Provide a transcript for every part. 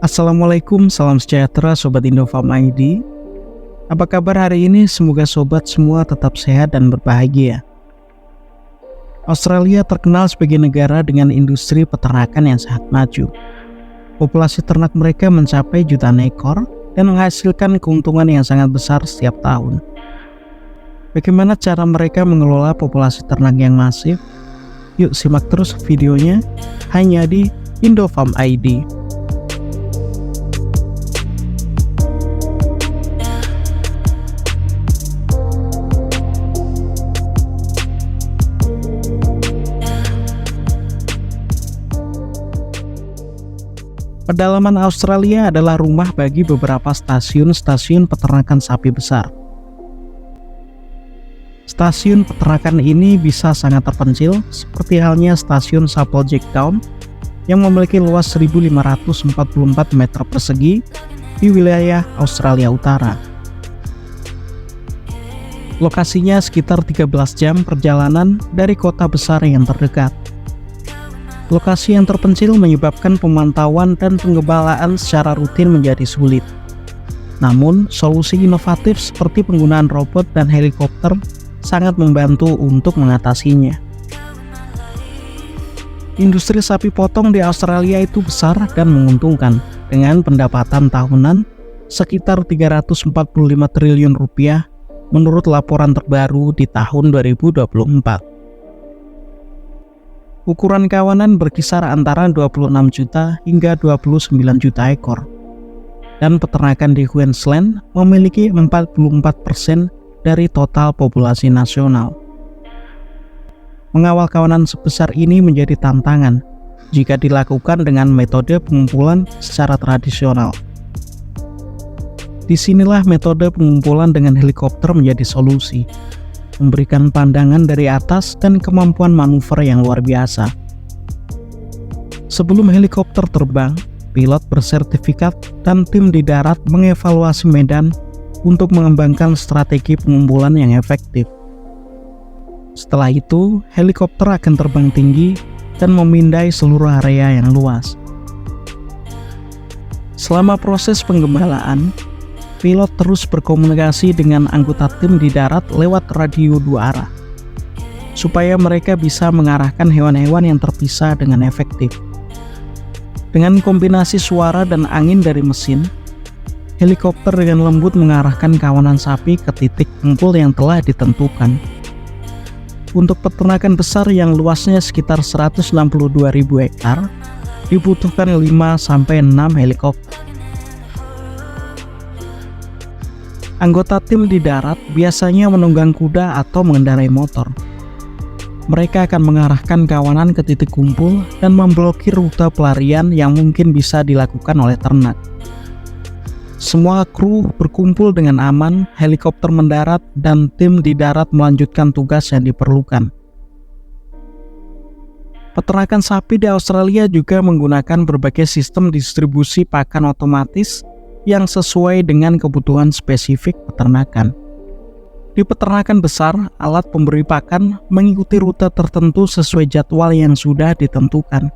Assalamualaikum, salam sejahtera Sobat Indofarm ID. Apa kabar hari ini? Semoga sobat semua tetap sehat dan berbahagia. Australia terkenal sebagai negara dengan industri peternakan yang sangat maju. Populasi ternak mereka mencapai jutaan ekor dan menghasilkan keuntungan yang sangat besar setiap tahun. Bagaimana cara mereka mengelola populasi ternak yang masif? Yuk simak terus videonya hanya di Indofarm ID. Pedalaman Australia adalah rumah bagi beberapa stasiun-stasiun peternakan sapi besar. Stasiun peternakan ini bisa sangat terpencil, seperti halnya stasiun Supplejacktown yang memiliki luas 1.544 meter persegi di wilayah Australia Utara. Lokasinya sekitar 13 jam perjalanan dari kota besar yang terdekat. Lokasi yang terpencil menyebabkan pemantauan dan penggembalaan secara rutin menjadi sulit. Namun, solusi inovatif seperti penggunaan robot dan helikopter sangat membantu untuk mengatasinya. Industri sapi potong di Australia itu besar dan menguntungkan, dengan pendapatan tahunan sekitar 345 triliun rupiah menurut laporan terbaru di tahun 2024. Ukuran kawanan berkisar antara 26 juta hingga 29 juta ekor. Dan peternakan di Queensland memiliki 44% dari total populasi nasional. Mengawal kawanan sebesar ini menjadi tantangan jika dilakukan dengan metode pengumpulan secara tradisional. Disinilah metode pengumpulan dengan helikopter menjadi solusi, memberikan pandangan dari atas dan kemampuan manuver yang luar biasa. Sebelum helikopter terbang, pilot bersertifikat dan tim di darat mengevaluasi medan untuk mengembangkan strategi pengumpulan yang efektif. Setelah itu, helikopter akan terbang tinggi dan memindai seluruh area yang luas. Selama proses penggembalaan, pilot terus berkomunikasi dengan anggota tim di darat lewat radio 2 arah, supaya mereka bisa mengarahkan hewan-hewan yang terpisah dengan efektif. Dengan kombinasi suara dan angin dari mesin, helikopter dengan lembut mengarahkan kawanan sapi ke titik kumpul yang telah ditentukan. Untuk peternakan besar yang luasnya sekitar 162.000 hektar, dibutuhkan 5-6 helikopter. Anggota tim di darat biasanya menunggang kuda atau mengendarai motor. Mereka akan mengarahkan kawanan ke titik kumpul dan memblokir rute pelarian yang mungkin bisa dilakukan oleh ternak. Semua kru berkumpul dengan aman, helikopter mendarat, dan tim di darat melanjutkan tugas yang diperlukan. Peternakan sapi di Australia juga menggunakan berbagai sistem distribusi pakan otomatis yang sesuai dengan kebutuhan spesifik peternakan. Di peternakan besar, alat pemberi pakan mengikuti rute tertentu sesuai jadwal yang sudah ditentukan,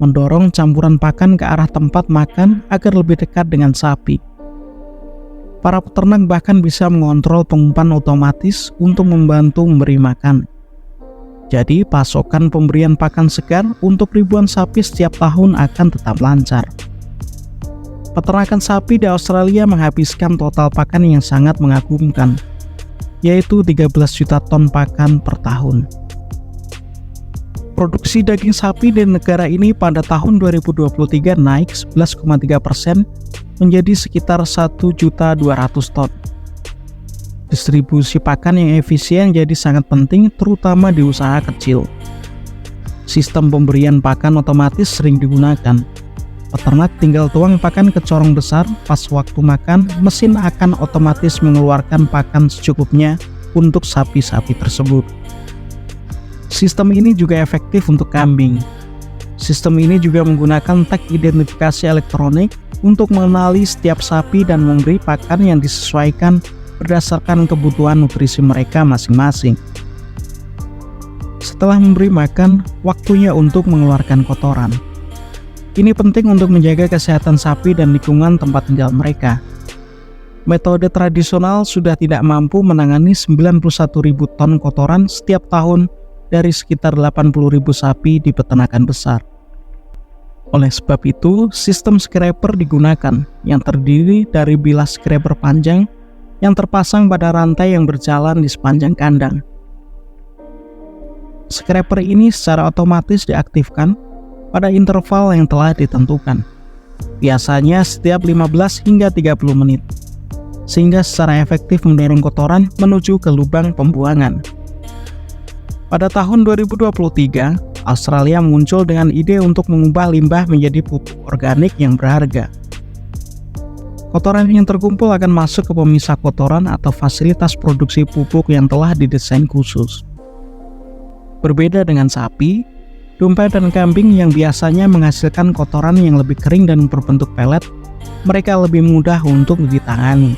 mendorong campuran pakan ke arah tempat makan agar lebih dekat dengan sapi. Para peternak bahkan bisa mengontrol pengumpan otomatis untuk membantu memberi makan. Jadi, pasokan pemberian pakan segar untuk ribuan sapi setiap tahun akan tetap lancar. Peternakan sapi di Australia menghabiskan total pakan yang sangat mengagumkan, yaitu 13 juta ton pakan per tahun. Produksi daging sapi di negara ini pada tahun 2023 naik 11,3% menjadi sekitar 1.200.000 ton. Distribusi pakan yang efisien jadi sangat penting, terutama di usaha kecil. Sistem pemberian pakan otomatis sering digunakan. Peternak tinggal tuang pakan ke corong besar, pas waktu makan, mesin akan otomatis mengeluarkan pakan secukupnya untuk sapi-sapi tersebut. Sistem ini juga efektif untuk kambing. Sistem ini juga menggunakan tag identifikasi elektronik untuk mengenali setiap sapi dan memberi pakan yang disesuaikan berdasarkan kebutuhan nutrisi mereka masing-masing. Setelah memberi makan, waktunya untuk mengeluarkan kotoran. Ini penting untuk menjaga kesehatan sapi dan lingkungan tempat tinggal mereka. Metode tradisional sudah tidak mampu menangani 91.000 ton kotoran setiap tahun dari sekitar 80.000 sapi di peternakan besar. Oleh sebab itu, sistem scraper digunakan yang terdiri dari bilas scraper panjang yang terpasang pada rantai yang berjalan di sepanjang kandang. Scraper ini secara otomatis diaktifkan pada interval yang telah ditentukan, biasanya setiap 15 hingga 30 menit, sehingga secara efektif mendorong kotoran menuju ke lubang pembuangan. Pada tahun 2023, Australia muncul dengan ide untuk mengubah limbah menjadi pupuk organik yang berharga. Kotoran yang terkumpul akan masuk ke pemisah kotoran atau fasilitas produksi pupuk yang telah didesain khusus. Berbeda dengan sapi, domba dan kambing yang biasanya menghasilkan kotoran yang lebih kering dan berbentuk pelet, mereka lebih mudah untuk ditangani.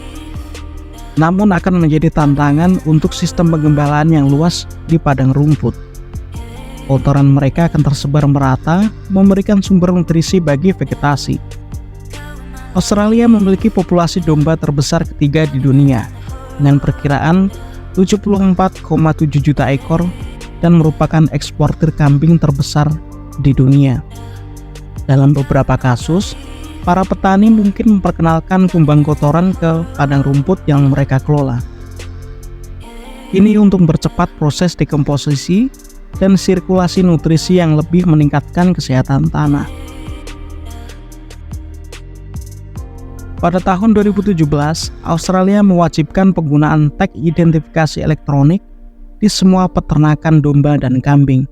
Namun akan menjadi tantangan untuk sistem pengembalaan yang luas di padang rumput. Kotoran mereka akan tersebar merata, memberikan sumber nutrisi bagi vegetasi. Australia memiliki populasi domba terbesar ketiga di dunia, dengan perkiraan 74,7 juta ekor dan merupakan eksportir kambing terbesar di dunia. Dalam beberapa kasus, para petani mungkin memperkenalkan kumbang kotoran ke padang rumput yang mereka kelola. Ini untuk mempercepat proses dekomposisi dan sirkulasi nutrisi yang lebih meningkatkan kesehatan tanah. Pada tahun 2017, Australia mewajibkan penggunaan tag identifikasi elektronik di semua peternakan domba dan kambing,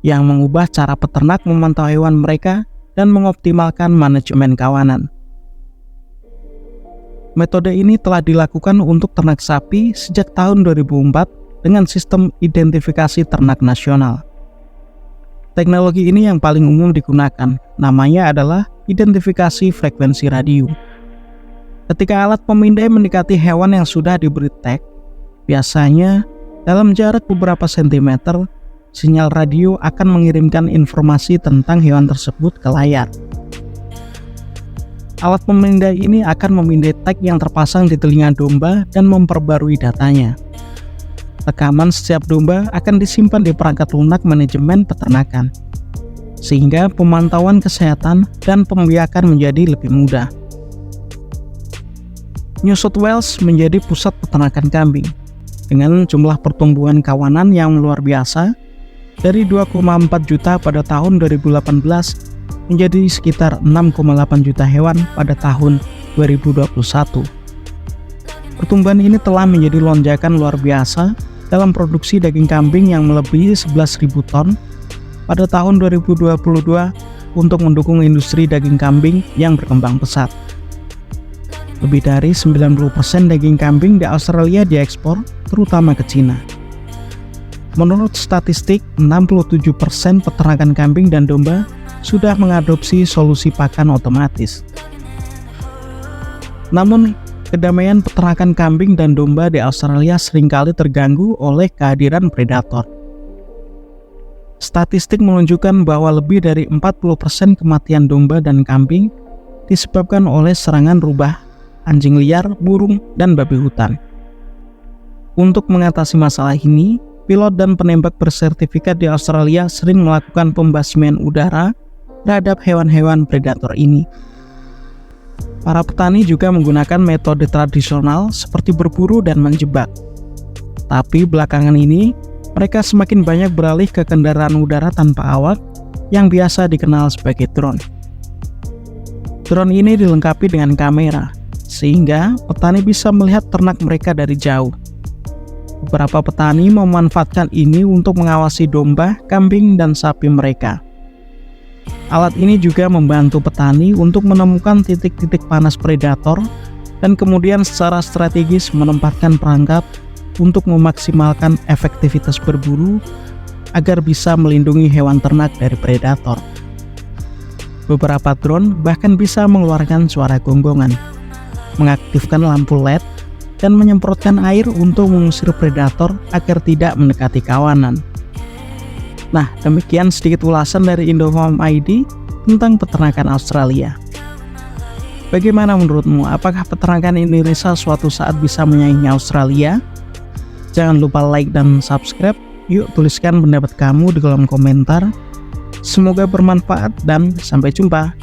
yang mengubah cara peternak memantau hewan mereka dan mengoptimalkan manajemen kawanan. Metode ini telah dilakukan untuk ternak sapi sejak tahun 2004 dengan sistem identifikasi ternak nasional. Teknologi ini yang paling umum digunakan, namanya adalah identifikasi frekuensi radio. Ketika alat pemindai mendekati hewan yang sudah diberi tag, biasanya dalam jarak beberapa sentimeter, sinyal radio akan mengirimkan informasi tentang hewan tersebut ke layar. Alat pemindai ini akan memindai tag yang terpasang di telinga domba dan memperbarui datanya. Rekaman setiap domba akan disimpan di perangkat lunak manajemen peternakan, sehingga pemantauan kesehatan dan pembiakan menjadi lebih mudah. New South Wales menjadi pusat peternakan kambing, dengan jumlah pertumbuhan kawanan yang luar biasa, dari 2,4 juta pada tahun 2018 menjadi sekitar 6,8 juta hewan pada tahun 2021. Pertumbuhan ini telah menjadi lonjakan luar biasa dalam produksi daging kambing yang melebihi 11.000 ton pada tahun 2022 untuk mendukung industri daging kambing yang berkembang pesat. Lebih dari 90% daging kambing di Australia diekspor, terutama ke Cina. Menurut statistik, 67% peternakan kambing dan domba sudah mengadopsi solusi pakan otomatis. Namun, kedamaian peternakan kambing dan domba di Australia seringkali terganggu oleh kehadiran predator. Statistik menunjukkan bahwa lebih dari 40% kematian domba dan kambing disebabkan oleh serangan rubah, anjing liar, burung, dan babi hutan. Untuk mengatasi masalah ini, pilot dan penembak bersertifikat di Australia sering melakukan pembasmian udara terhadap hewan-hewan predator ini. Para petani juga menggunakan metode tradisional seperti berburu dan menjebak. Tapi belakangan ini, mereka semakin banyak beralih ke kendaraan udara tanpa awak yang biasa dikenal sebagai drone. Drone ini dilengkapi dengan kamera, sehingga petani bisa melihat ternak mereka dari jauh. Beberapa petani memanfaatkan ini untuk mengawasi domba, kambing, dan sapi mereka. Alat ini juga membantu petani untuk menemukan titik-titik panas predator dan kemudian secara strategis menempatkan perangkap untuk memaksimalkan efektivitas berburu agar bisa melindungi hewan ternak dari predator. Beberapa drone bahkan bisa mengeluarkan suara gonggongan, mengaktifkan lampu LED, dan menyemprotkan air untuk mengusir predator agar tidak mendekati kawanan. Nah, demikian sedikit ulasan dari Indofarm ID tentang peternakan Australia. Bagaimana menurutmu? Apakah peternakan Indonesia suatu saat bisa menyaingi Australia? Jangan lupa like dan subscribe. Yuk tuliskan pendapat kamu di kolom komentar. Semoga bermanfaat dan sampai jumpa.